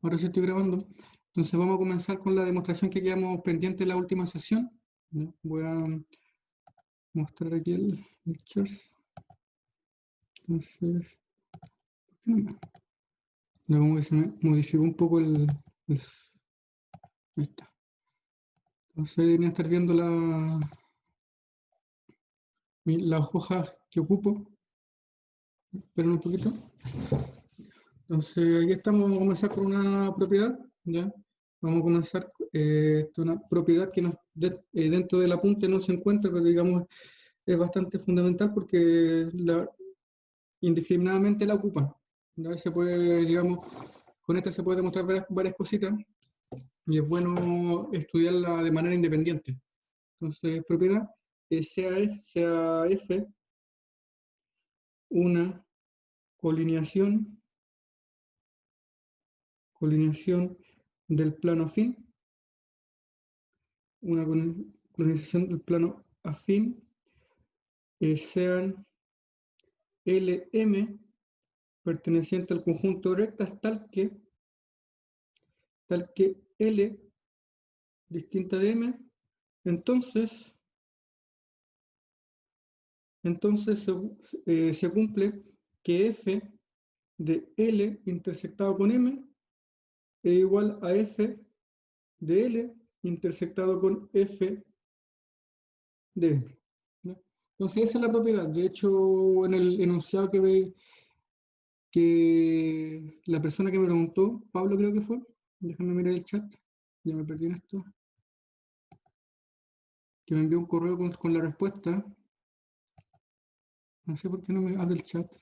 Ahora sí estoy grabando. Entonces vamos a comenzar con la demostración que quedamos pendiente en la última sesión. Voy a mostrar aquí el lectures. Entonces, ¿por qué no? Como que se me modificó un poco el ahí está. Entonces deberían estar viendo las hojas que ocupo. Esperen un poquito. Entonces aquí estamos, vamos a comenzar con una propiedad, ¿ya? Vamos a comenzar una propiedad que dentro del apunte no se encuentra, pero digamos es bastante fundamental porque indiscriminadamente la ocupan. ¿Ya? Se puede, digamos, con esta se puede demostrar varias cositas y es bueno estudiarla de manera independiente. Entonces, propiedad sea F una colineación del plano afín, una colineación del plano afín, sean LM perteneciente al conjunto de rectas tal que L distinta de M, entonces se cumple que F de L intersectado con M es igual a F de L intersectado con F de M. ¿No? Entonces esa es la propiedad. De hecho, en el enunciado que la persona que me preguntó, Pablo creo que fue, déjame mirar el chat, ya me perdí en esto, que me envió un correo con la respuesta. No sé por qué no me abre el chat.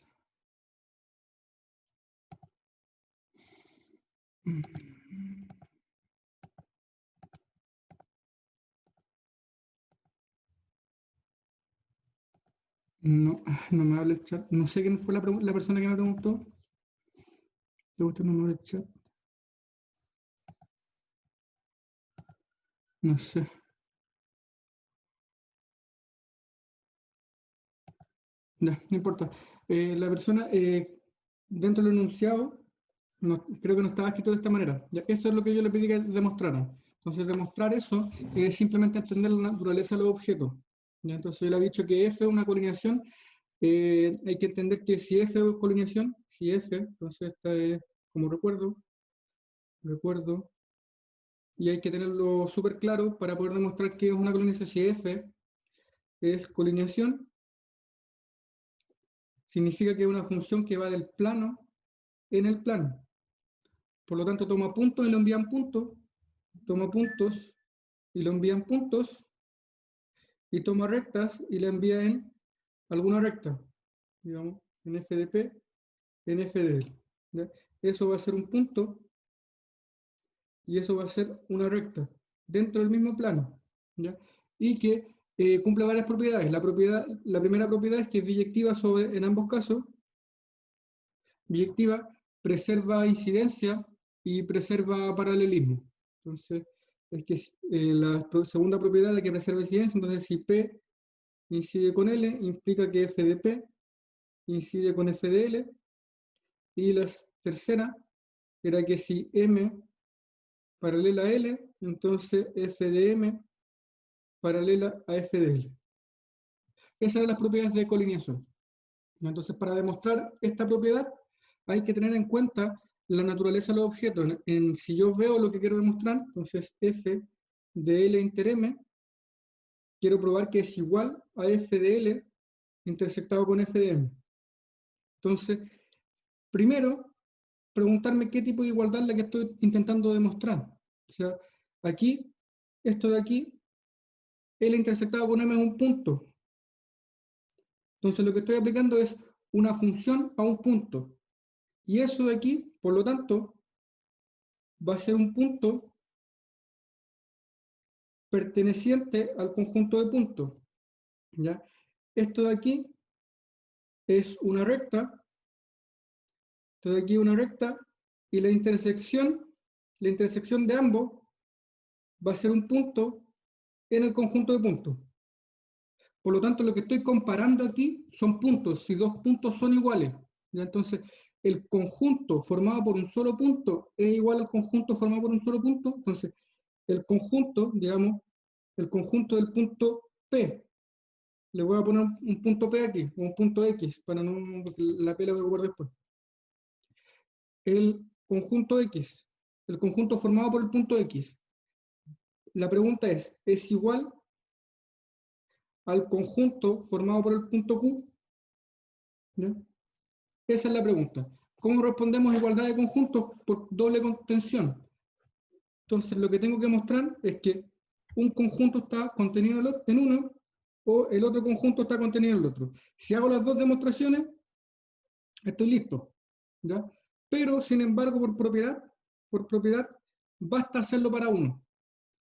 No, no me abre el chat. No sé quién fue la persona que me preguntó. Usted no me abre el chat. No sé. No importa. La persona, dentro del enunciado, creo que no estaba escrito de esta manera. Ya, eso es lo que yo le pedí que demostraran. Entonces, demostrar eso es simplemente entender la naturaleza de los objetos. ¿Ya? Entonces, yo le he dicho que F es una colineación. Hay que entender que si F es colineación, si F, entonces esta es como recuerdo, y hay que tenerlo súper claro para poder demostrar que es una colineación. Si F es colineación, significa que es una función que va del plano en el plano. Por lo tanto, toma puntos y lo envían puntos, toma puntos y lo envían puntos, y toma rectas y la envía en alguna recta, digamos, en f de p, en f de l. ¿Ya? Eso va a ser un punto y eso va a ser una recta dentro del mismo plano, ¿ya? Y que cumple varias propiedades. La primera propiedad es que es biyectiva en ambos casos. Biyectiva preserva incidencia y preserva paralelismo. Entonces, es que la segunda propiedad es que preserva incidencia. Entonces, si P incide con L, implica que F de P incide con F de L. Y la tercera era que si M paralela a L, entonces F de M paralela a F de L. Esas eran las propiedades de colineación. Entonces, para demostrar esta propiedad, hay que tener en cuenta la naturaleza de los objetos. Si yo veo lo que quiero demostrar, entonces F de L inter M, quiero probar que es igual a F de L intersectado con F de M. Entonces, primero, preguntarme qué tipo de igualdad es la que estoy intentando demostrar. O sea, aquí, esto de aquí, L intersectado con M es un punto. Entonces, lo que estoy aplicando es una función a un punto. Y eso de aquí, por lo tanto, va a ser un punto perteneciente al conjunto de puntos. ¿Ya? Esto de aquí es una recta, esto de aquí es una recta, y la intersección de ambos va a ser un punto en el conjunto de puntos. Por lo tanto, lo que estoy comparando aquí son puntos, si dos puntos son iguales. ¿Ya? Entonces, el conjunto formado por un solo punto es igual al conjunto formado por un solo punto, entonces el conjunto, digamos, el conjunto del punto P, le voy a poner un punto P aquí, o un punto X, para no, porque la P la voy a ocupar después. El conjunto X, el conjunto formado por el punto X. La pregunta ¿es igual al conjunto formado por el punto Q? ¿Ya? Esa es la pregunta. ¿Cómo respondemos igualdad de conjuntos por doble contención? Entonces, lo que tengo que mostrar es que un conjunto está contenido en uno o el otro conjunto está contenido en el otro. Si hago las dos demostraciones, estoy listo, ¿ya? Pero, sin embargo, por propiedad, basta hacerlo para uno.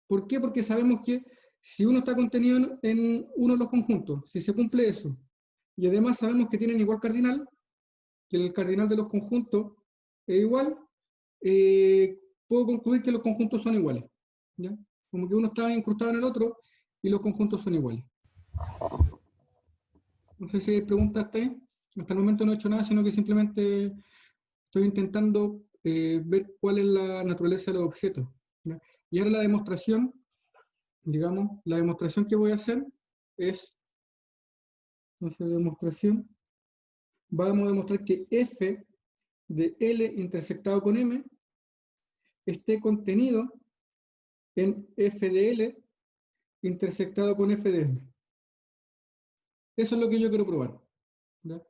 ¿Por qué? Porque sabemos que si uno está contenido en uno de los conjuntos, si se cumple eso, y además sabemos que tienen igual cardinal, que el cardinal de los conjuntos es igual, puedo concluir que los conjuntos son iguales, ¿ya? Como que uno está incrustado en el otro y los conjuntos son iguales. No sé si hay preguntas hasta ahí. Hasta el momento no he hecho nada, sino que simplemente estoy intentando ver cuál es la naturaleza de los objetos, ¿ya? Y ahora la demostración, digamos, la demostración que voy a hacer es, entonces, demostración, vamos a demostrar que f de L intersectado con M esté contenido en f de L intersectado con f de M. Eso es lo que yo quiero probar, ¿ya?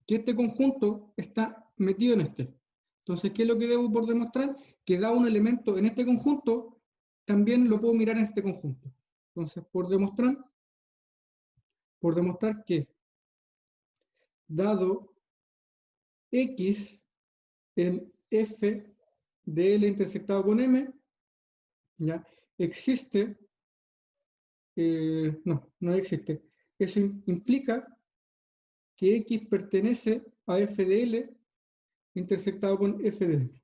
Que este conjunto está metido en este. Entonces, ¿qué es lo que debo por demostrar? Que da un elemento en este conjunto, también lo puedo mirar en este conjunto. Entonces, por demostrar que dado X en f de L intersectado con M, ¿ya? Existe, no existe. Eso implica que X pertenece a f de L intersectado con f de M.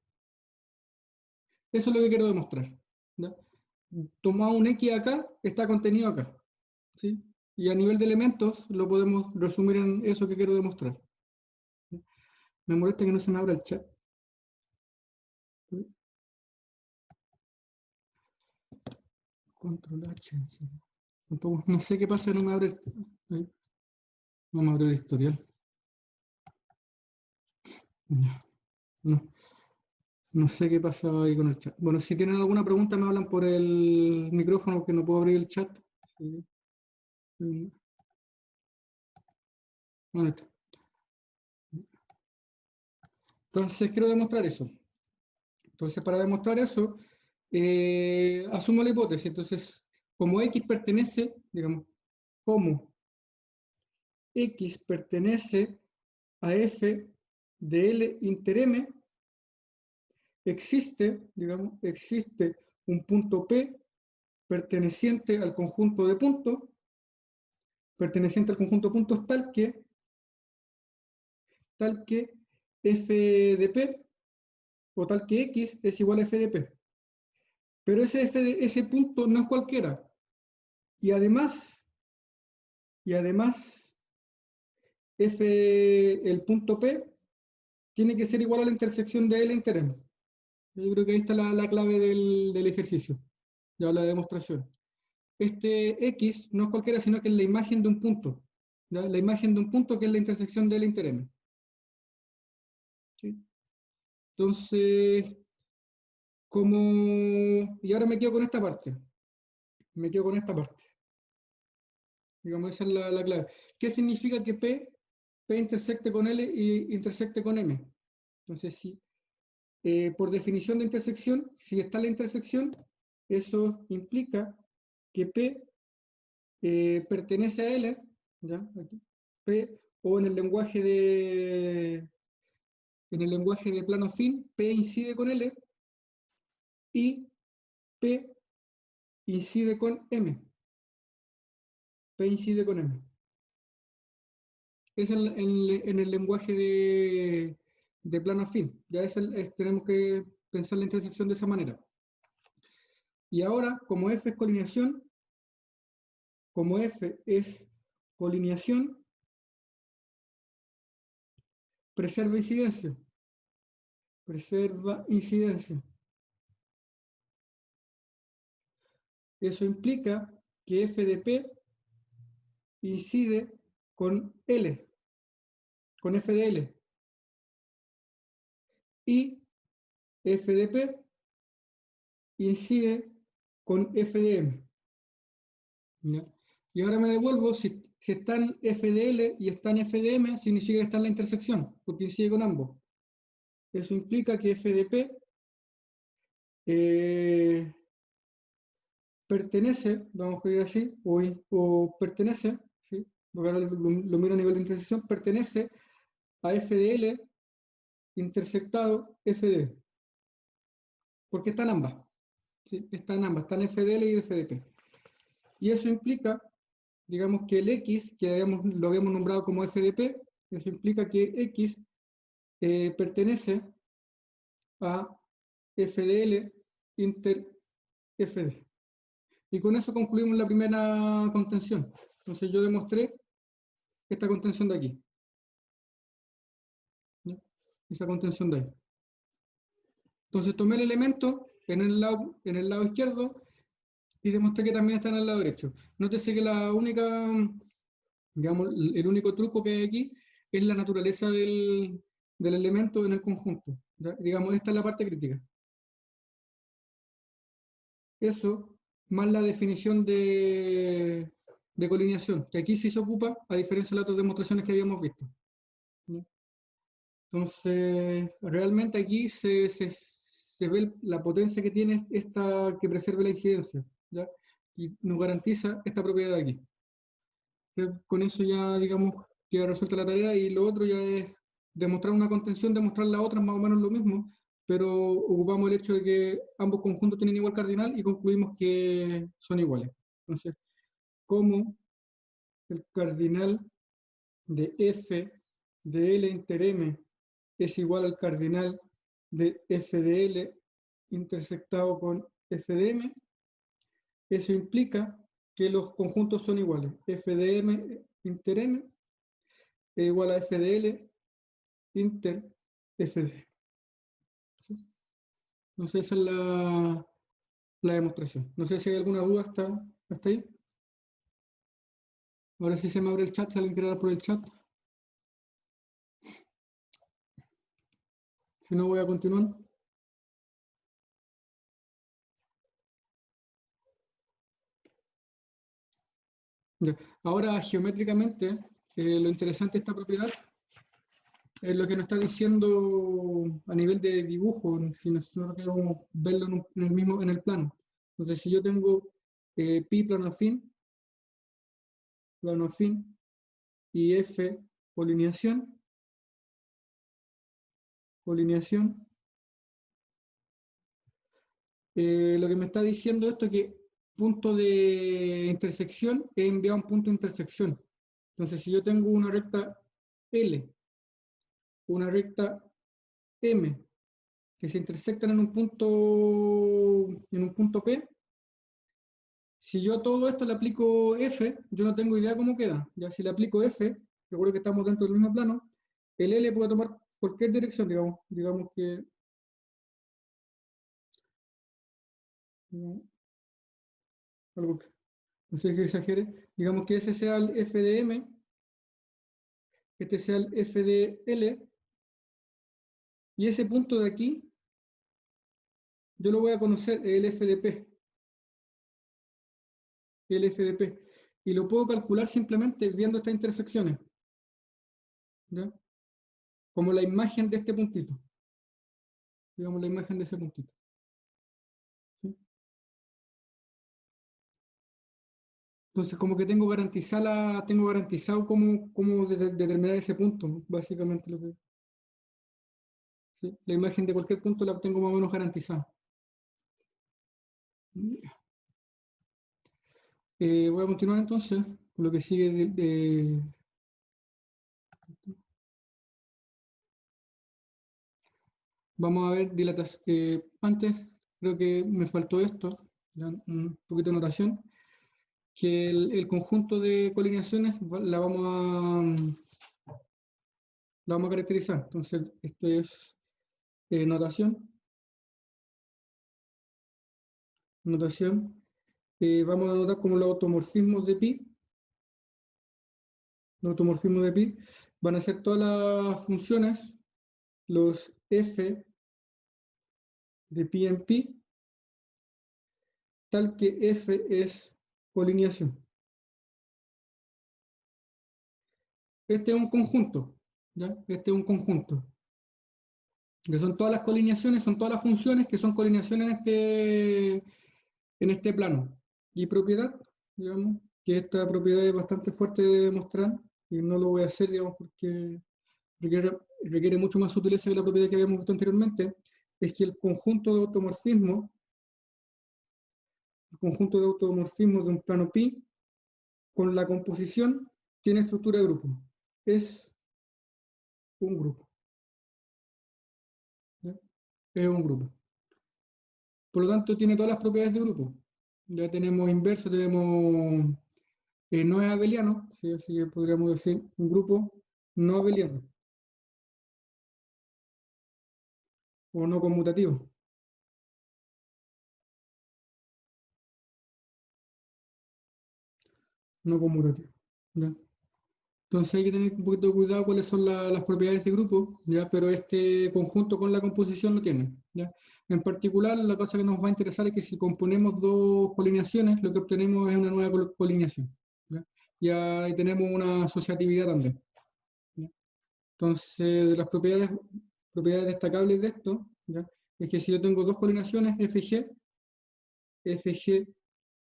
Eso es lo que quiero demostrar, ¿ya? Tomado un X acá, está contenido acá, ¿sí? Y a nivel de elementos lo podemos resumir en eso que quiero demostrar. Me molesta que no se me abra el chat. Control H. Sí. No sé qué pasa, no me abre el historial. No, no sé qué pasa ahí con el chat. Bueno, si tienen alguna pregunta me hablan por el micrófono, que no puedo abrir el chat. Sí. ¿Dónde está? Entonces quiero demostrar eso. Entonces, para demostrar eso, asumo la hipótesis. Entonces, como X pertenece, digamos, como X pertenece a F de L inter M, existe un punto P perteneciente al conjunto de puntos, tal que F de P, o tal que X es igual a F de P. Pero ese punto no es cualquiera. Y además, el punto P tiene que ser igual a la intersección de L inter M. Yo creo que ahí está la clave del ejercicio, ya la demostración. Este X no es cualquiera, sino que es la imagen de un punto, ¿ya? La imagen de un punto que es la intersección de L inter M. ¿Sí? Entonces, y ahora me quedo con esta parte. Digamos, esa es la clave. ¿Qué significa que P intersecte con L y intersecte con M? Entonces, por definición de intersección, si está la intersección, eso implica que P pertenece a L, ¿ya? Aquí, P, o en el lenguaje de plano fin, P incide con L y P incide con M. P incide con M. Es en el lenguaje de plano fin. Ya tenemos que pensar la intersección de esa manera. Y ahora, como F es colineación, preserva incidencia. Preserva incidencia. Eso implica que f de p incide con L, con f de L. Y f de p incide con f de m. ¿Ya? Y ahora me devuelvo, si está en f de L y está en f de m, significa que está en la intersección, porque incide con ambos. Eso implica que f de p pertenece, vamos a escribir así, o pertenece, ¿sí? Porque ahora lo miro a nivel de intersección, pertenece a f de L intersectado f de M. Porque están ambas, ¿sí? Están ambas, están f de L y f de P. Y eso implica, digamos, que el X, que lo habíamos nombrado como f de P, eso implica que X pertenece a f de L inter f de. Y con eso concluimos la primera contención. Entonces yo demostré esta contención de aquí. ¿Ya? Esa contención de ahí. Entonces tomé el elemento en el lado izquierdo y demostré que también está en el lado derecho. Nótese que la única, digamos, el único truco que hay aquí es la naturaleza del elemento en el conjunto. ¿Ya? Digamos, esta es la parte crítica. Eso, más la definición de colineación, que aquí sí se ocupa, a diferencia de las otras demostraciones que habíamos visto. ¿Ya? Entonces, realmente aquí se ve la potencia que tiene esta que preserve la incidencia, ¿ya? Y nos garantiza esta propiedad de aquí. Con eso ya, digamos, queda resuelta la tarea, y lo otro ya es demostrar una contención, demostrar la otra, más o menos lo mismo, pero ocupamos el hecho de que ambos conjuntos tienen igual cardinal y concluimos que son iguales. Entonces, como el cardinal de f de L inter M es igual al cardinal de f de L intersectado con f de M, eso implica que los conjuntos son iguales. F de M inter M es igual a f de L inter f de. ¿Sí? Entonces esa es la demostración. No sé si hay alguna duda hasta ahí. Ahora sí se me abre el chat, si alguien quiere dar por el chat. Si no, voy a continuar. Ya. Ahora, geométricamente, lo interesante de esta propiedad es lo que nos está diciendo a nivel de dibujo, si nosotros queremos verlo en el plano. Entonces, si yo tengo pi plano afín y f colineación, lo que me está diciendo esto es que punto de intersección es enviado a un punto de intersección. Entonces, si yo tengo una recta L, una recta M, que se intersectan en un punto P, si yo a todo esto le aplico F, yo no tengo idea cómo queda. Ya si le aplico F, recuerdo que estamos dentro del mismo plano, el L puede tomar cualquier dirección, digamos que algo que no sé que exagere, digamos que ese sea el F de M, este sea el F de L, y ese punto de aquí, yo lo voy a conocer el F de P. El F de P. Y lo puedo calcular simplemente viendo estas intersecciones. ¿Ya? Como la imagen de este puntito. Digamos la imagen de ese puntito. ¿Sí? Entonces, como que tengo garantizado cómo determinar ese punto, básicamente lo que. ¿Sí? La imagen de cualquier punto la tengo más o menos garantizada. Voy a continuar entonces con lo que sigue vamos a ver dilatación. Antes, creo que me faltó esto, ya, un poquito de notación, que el conjunto de colineaciones la vamos la vamos a caracterizar. Entonces, esto es notación. Vamos a notar como los automorfismos de pi. Los automorfismos de pi van a ser todas las funciones, los f de pi en pi, tal que f es colineación. Este es un conjunto, ¿ya? Este es un conjunto. Que son todas las colineaciones, son todas las funciones que son colineaciones en este plano. Y propiedad, digamos, que esta propiedad es bastante fuerte de demostrar, y no lo voy a hacer, digamos, porque requiere mucho más sutileza que la propiedad que habíamos visto anteriormente, es que el conjunto de automorfismos de un plano pi, con la composición, tiene estructura de grupo. Es un grupo. ¿Ya? Es un grupo. Por lo tanto, tiene todas las propiedades de grupo. Ya tenemos inverso, tenemos no es abeliano, ¿sí? Así que podríamos decir un grupo no abeliano o no conmutativo. No conmutativo. ¿Ya? Entonces hay que tener un poquito de cuidado cuáles son las propiedades de grupo, ¿ya? Pero este conjunto con la composición lo tiene. ¿Ya? En particular, la cosa que nos va a interesar es que si componemos dos colineaciones, lo que obtenemos es una nueva colineación. ¿Ya? Y ahí tenemos una asociatividad también. ¿Ya? Entonces, de las propiedades destacables de esto, ¿ya? Es que si yo tengo dos colineaciones, FG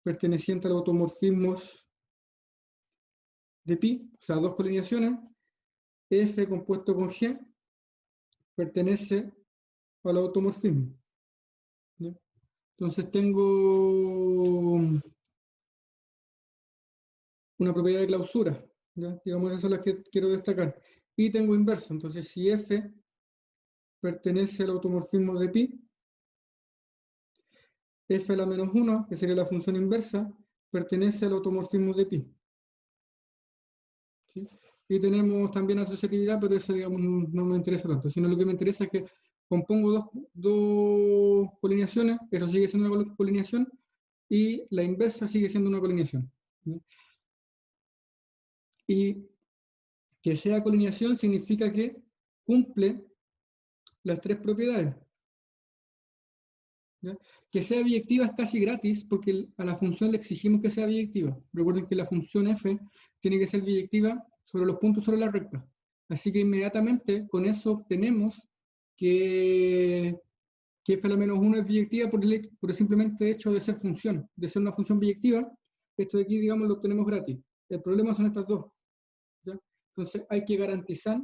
perteneciente a los automorfismos de pi, o sea, dos colineaciones, F compuesto con G pertenece al automorfismo. ¿Ya? Entonces tengo una propiedad de clausura, ¿ya? Digamos, esas son las que quiero destacar. Y tengo inverso, entonces si F pertenece al automorfismo de pi, F a la menos 1, que sería la función inversa, pertenece al automorfismo de pi. ¿Sí? Y tenemos también asociatividad, pero eso, digamos, no me interesa tanto, sino lo que me interesa es que compongo dos colineaciones, eso sigue siendo una colineación, y la inversa sigue siendo una colineación. ¿Sí? Y que sea colineación significa que cumple las tres propiedades. ¿Ya? Que sea biyectiva es casi gratis porque a la función le exigimos que sea biyectiva. Recuerden que la función f tiene que ser biyectiva sobre los puntos sobre la recta. Así que inmediatamente con eso obtenemos que f a la menos 1 es biyectiva por el simplemente hecho de ser función, de ser una función biyectiva. Esto de aquí, digamos, lo obtenemos gratis. El problema son estas dos. ¿Ya? Entonces hay que garantizar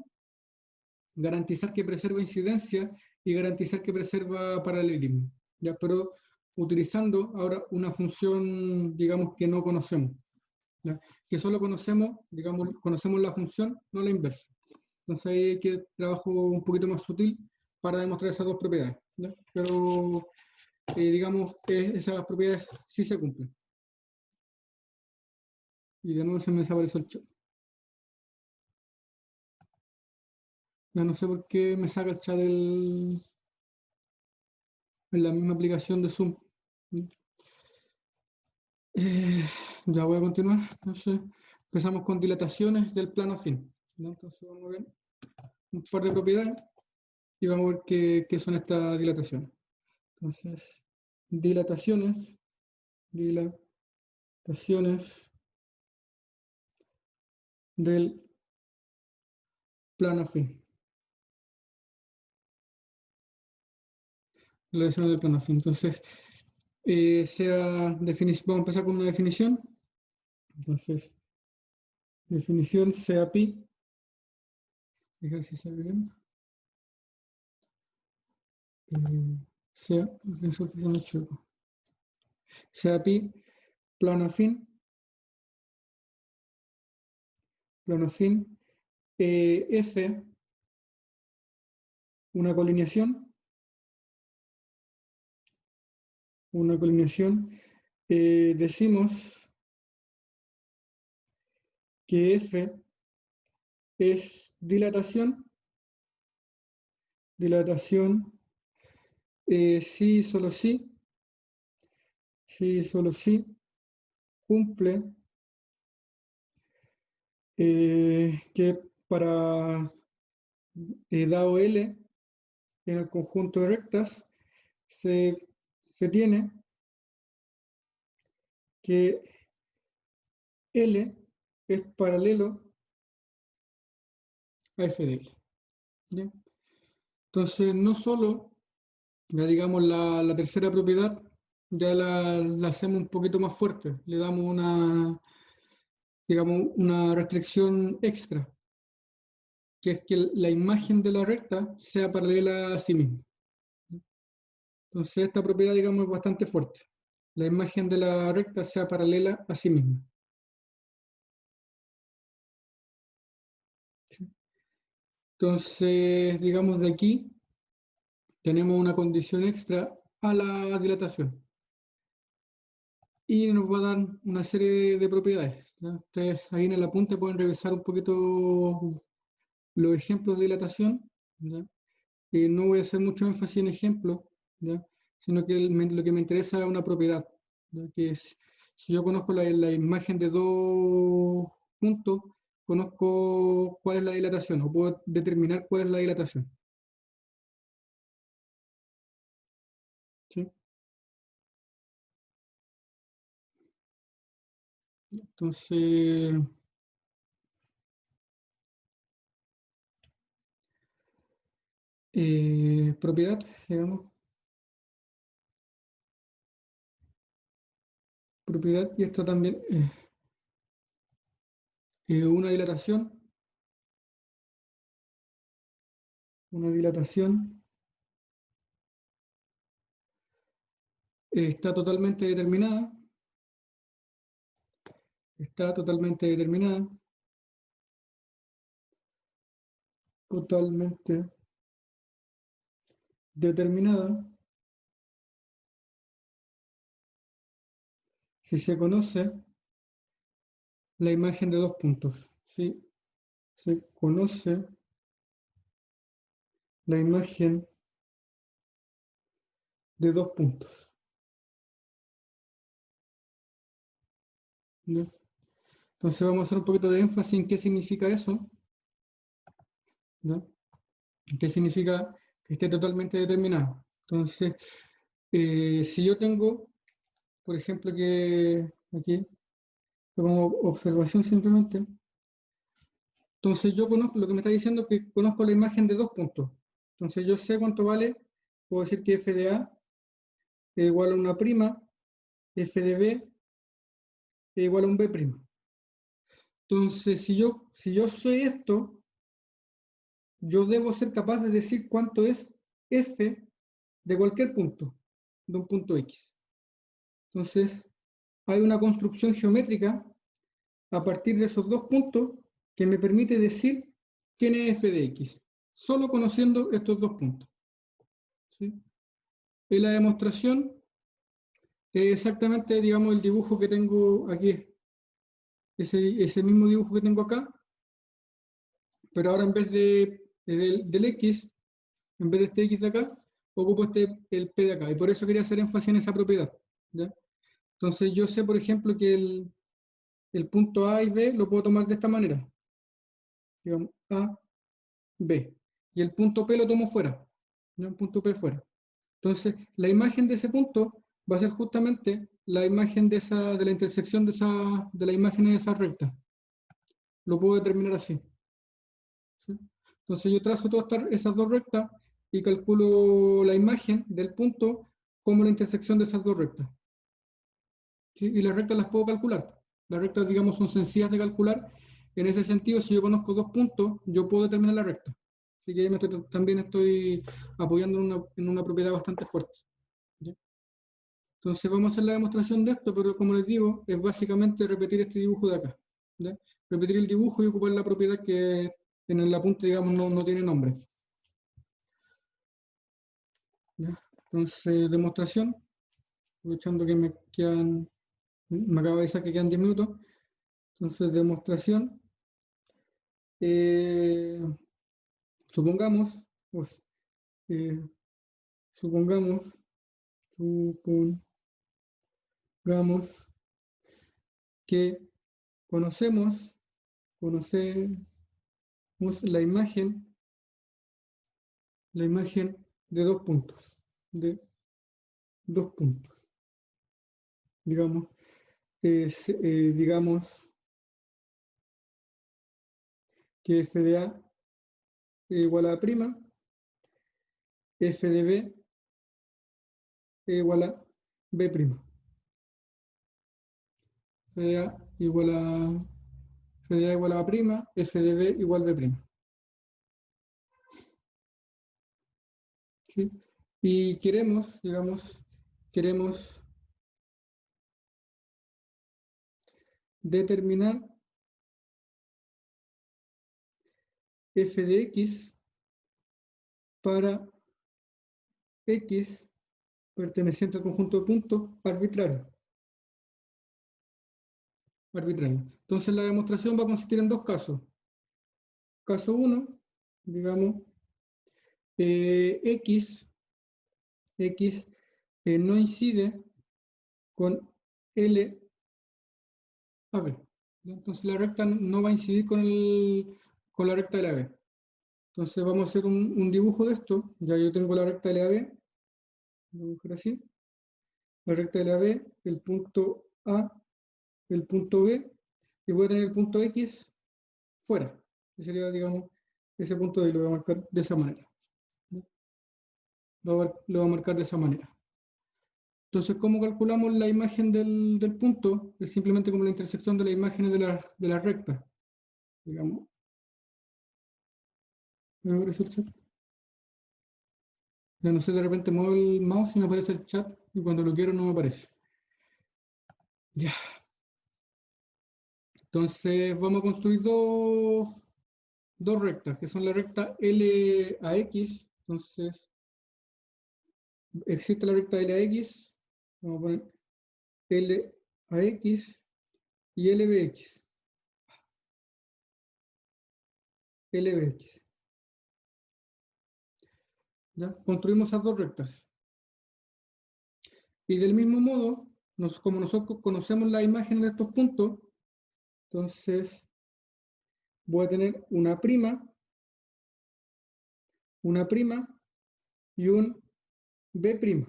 que preserva incidencia y garantizar que preserva paralelismo. ¿Ya? Pero utilizando ahora una función, digamos, que no conocemos. ¿Ya? Que solo conocemos, digamos, conocemos la función, no la inversa. Entonces ahí hay que trabajo un poquito más sutil para demostrar esas dos propiedades. ¿Ya? Pero, digamos, esas propiedades sí se cumplen. Y de nuevo se me desapareció el chat. Ya no sé por qué me saca el chat en la misma aplicación de Zoom. Ya voy a continuar. Entonces, empezamos con dilataciones del plano afín. ¿No? Entonces, vamos a ver un par de propiedades y vamos a ver qué son estas dilataciones. Entonces, dilataciones del plano afín. Dilataciones del plano afín. Entonces, vamos a empezar con una definición. Entonces, definición sea pi. Fíjense si se ve bien. Sea pi plano afín, F, una colineación, decimos que F es dilatación dilatación, sí, solo sí, cumple que para dado L en el conjunto de rectas se tiene que L es paralelo a f de L. ¿Ya? Entonces, no solo, ya digamos, la tercera propiedad, ya la hacemos un poquito más fuerte, le damos digamos, una restricción extra, que es que la imagen de la recta sea paralela a sí misma. Entonces, esta propiedad, digamos, es bastante fuerte. La imagen de la recta sea paralela a sí misma. ¿Sí? Entonces, digamos, de aquí tenemos una condición extra a la dilatación. Y nos va a dar una serie de propiedades. ¿Ya? Ustedes ahí en el apunte pueden revisar un poquito los ejemplos de dilatación. ¿Ya? No voy a hacer mucho énfasis en ejemplos, ¿ya? Sino que lo que me interesa es una propiedad. ¿Ya? Que es, si yo conozco la imagen de dos puntos, conozco cuál es la dilatación, o puedo determinar cuál es la dilatación. ¿Sí? Entonces, propiedad, digamos, propiedad, y esto también una dilatación está totalmente determinada, está totalmente determinada, totalmente determinada, si se conoce la imagen de dos puntos, si se conoce la imagen de dos puntos. ¿No? Entonces vamos a hacer un poquito de énfasis en qué significa eso, ¿no? ¿Qué significa que esté totalmente determinado? Entonces, si yo tengo, por ejemplo, que aquí, como observación simplemente, entonces yo conozco, lo que me está diciendo es que conozco la imagen de dos puntos. Entonces yo sé cuánto vale, puedo decir que f de A es igual a una prima, f de B es igual a un B prima. Entonces, si yo sé esto, yo debo ser capaz de decir cuánto es f de cualquier punto, de un punto X. Entonces, hay una construcción geométrica a partir de esos dos puntos que me permite decir quién es f de X, solo conociendo estos dos puntos. ¿Sí? En la demostración es exactamente, digamos, el dibujo que tengo aquí, ese mismo dibujo que tengo acá, pero ahora en vez del X, en vez de este X de acá, ocupo el P de acá, y por eso quería hacer énfasis en esa propiedad. ¿Ya? Entonces yo sé, por ejemplo, que el punto A y B lo puedo tomar de esta manera, digamos, A, B, y el punto P lo tomo fuera, ¿no? Un punto P fuera. Entonces, la imagen de ese punto va a ser justamente la imagen de la intersección de la imagen de esa recta. Lo puedo determinar así. ¿Sí? Entonces yo trazo todas esas dos rectas y calculo la imagen del punto como la intersección de esas dos rectas. ¿Sí? Y las rectas las puedo calcular. Las rectas, digamos, son sencillas de calcular. En ese sentido, si yo conozco dos puntos, yo puedo determinar la recta. Así que también estoy apoyando en una propiedad bastante fuerte. ¿Ya? Entonces vamos a hacer la demostración de esto, pero como les digo, es básicamente repetir este dibujo de acá. ¿Ya? Repetir el dibujo y ocupar la propiedad que en el apunte, digamos, no tiene nombre. ¿Ya? Entonces, demostración, aprovechando que me acaba de avisar que quedan 10 minutos. Entonces, demostración. Supongamos, pues, supongamos que conocemos la imagen de dos puntos, digamos, digamos que f de A es igual a A', f de B es igual a B'. F de A igual a F de A igual a A', F de B igual a B'. ¿Sí? Y queremos, digamos, determinar f de x para x perteneciente al conjunto de puntos arbitrario. Entonces la demostración va a consistir en dos casos. Caso 1, digamos, x no incide con L a B. Entonces la recta no va a incidir con la recta de la B. Entonces vamos a hacer un dibujo de esto. Ya yo tengo la recta de la B. Voy a dibujar así. La recta de la B, el punto A, el punto B, y voy a tener el punto X fuera. Que sería, digamos, ese punto de ahí lo voy a marcar de esa manera. Lo voy a marcar de esa manera. Entonces, ¿cómo calculamos la imagen del punto? Es simplemente como la intersección de las imágenes de la recta. Digamos. ¿Me aparece el chat? Ya no sé, de repente muevo el mouse y me aparece el chat y cuando lo quiero no me aparece. Ya. Entonces vamos a construir dos rectas, que son la recta L a X. Entonces, existe la recta L a X. Vamos a poner L a X y LBX. LBX. ¿Ya? Construimos esas dos rectas. Y del mismo modo, como nosotros conocemos la imagen de estos puntos, entonces voy a tener una prima y un B'.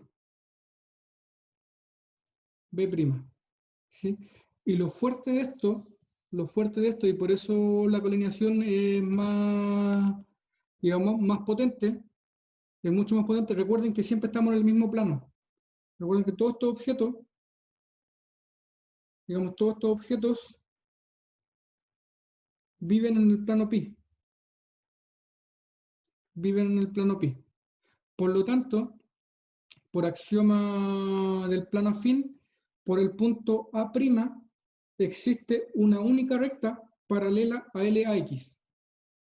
¿Sí? Y lo fuerte de esto, y por eso la colineación es más, digamos, más potente, es mucho más potente. Recuerden que siempre estamos en el mismo plano. Recuerden que todos estos objetos, viven en el plano pi. Por lo tanto, por axioma del plano afín, por el punto A', existe una única recta paralela a L a X.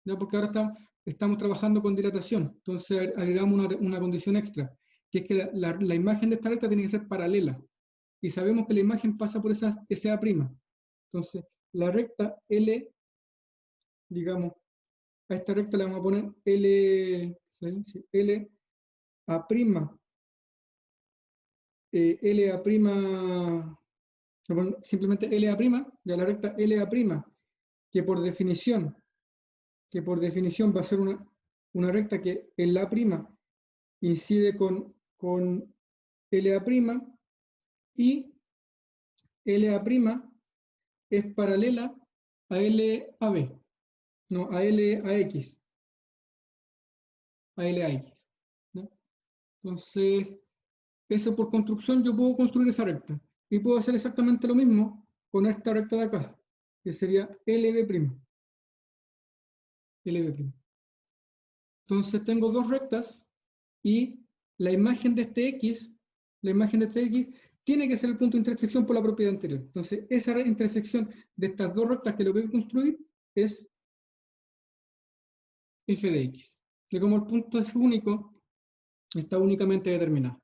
¿Ya? Porque ahora estamos trabajando con dilatación, entonces agregamos una condición extra, que es que la imagen de esta recta tiene que ser paralela. Y sabemos que la imagen pasa por ese A'. Entonces, la recta L, digamos, a esta recta le vamos a poner L a prima, simplemente L a prima, ya la recta L a prima, que por definición va a ser una recta que en la prima incide con L a prima y L a prima es paralela a L a B, no, a L a X. ¿No? Entonces, eso por construcción yo puedo construir esa recta. Y puedo hacer exactamente lo mismo con esta recta de acá, que sería LB'. Entonces tengo dos rectas y la imagen de este X, tiene que ser el punto de intersección por la propiedad anterior. Entonces, esa intersección de estas dos rectas que lo voy a construir es f de x. Que como el punto es único, está únicamente determinado.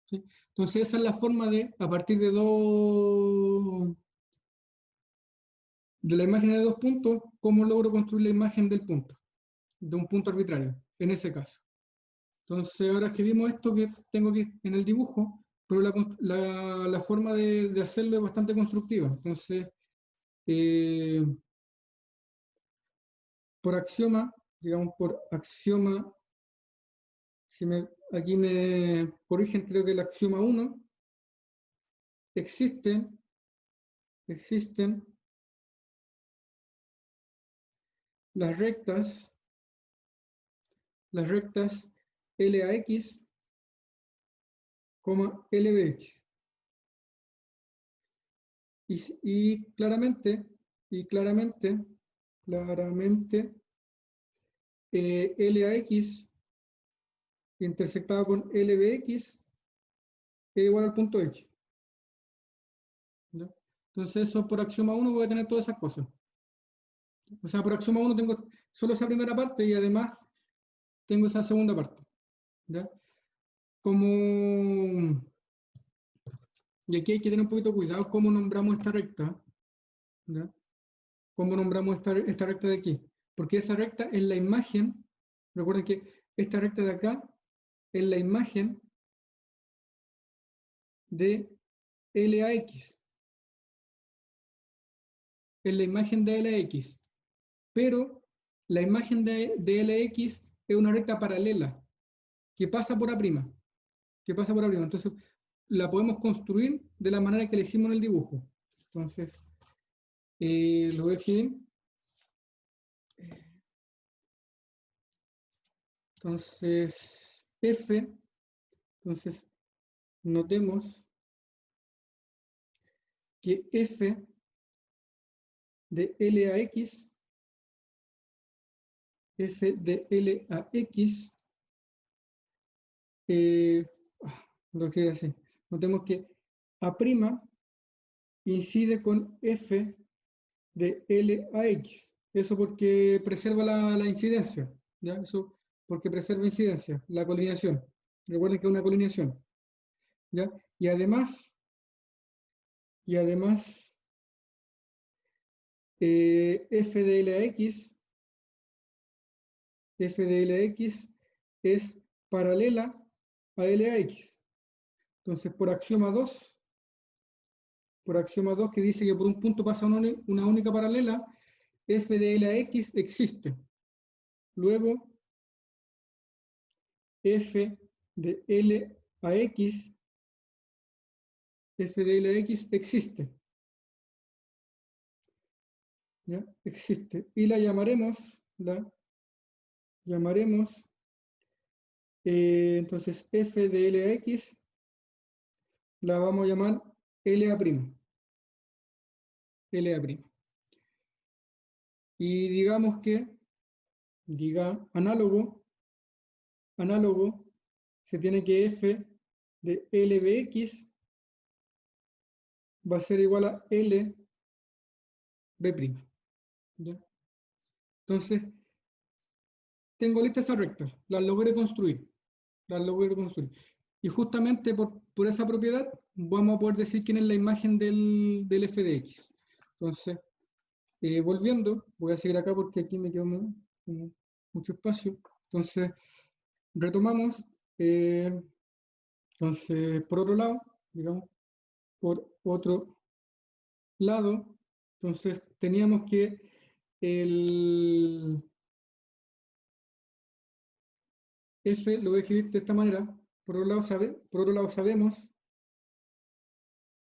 ¿Sí? Entonces, esa es la forma de, a partir de la imagen de dos puntos, cómo logro construir la imagen del punto, de un punto arbitrario, en ese caso. Entonces, ahora escribimos esto que tengo aquí en el dibujo, pero la forma de hacerlo es bastante constructiva. Entonces, por axioma, digamos por axioma, aquí me corrigen, creo que el axioma 1, existen las rectas LAX, LBX. Y claramente, LAX intersectado con LBX es igual al punto X. ¿Ya? Entonces, eso por axioma 1 voy a tener todas esas cosas. O sea, por axioma 1 tengo solo esa primera parte y además tengo esa segunda parte. ¿Ya? Y aquí hay que tener un poquito de cuidado cómo nombramos esta recta. ¿Ya? ¿Cómo nombramos esta recta de aquí? Porque esa recta es la imagen, recuerden que esta recta de acá es la imagen de LAX. Es la imagen de LAX. Pero la imagen de LX es una recta paralela que pasa por A'. Entonces, la podemos construir de la manera que le hicimos en el dibujo. Entonces, lo voy a escribir. Entonces, notemos que F de LAX, lo que así. Notemos que A' incide con F de LAX. Eso porque preserva la incidencia. ¿Ya? Eso porque preserva incidencia, la colineación. Recuerden que es una colineación. ¿Ya? Y además F de LAX es paralela a LAX. Entonces, por axioma 2 que dice que por un punto pasa una única paralela, F de LAX existe. Luego, F de LAX existe. ¿Ya? Existe. Y la llamaremos, entonces F de LAX la vamos a llamar LA'. Y digamos que, análogo, se tiene que F de LBX va a ser igual a LB'. ¿Ya? Entonces, tengo lista esa recta, las logré construir. Y justamente por esa propiedad vamos a poder decir quién es la imagen del f de x. Entonces, volviendo, voy a seguir acá porque aquí me quedo mucho espacio. Entonces, retomamos. Entonces, por otro lado, entonces teníamos que el F lo voy a escribir de esta manera. Por otro lado sabemos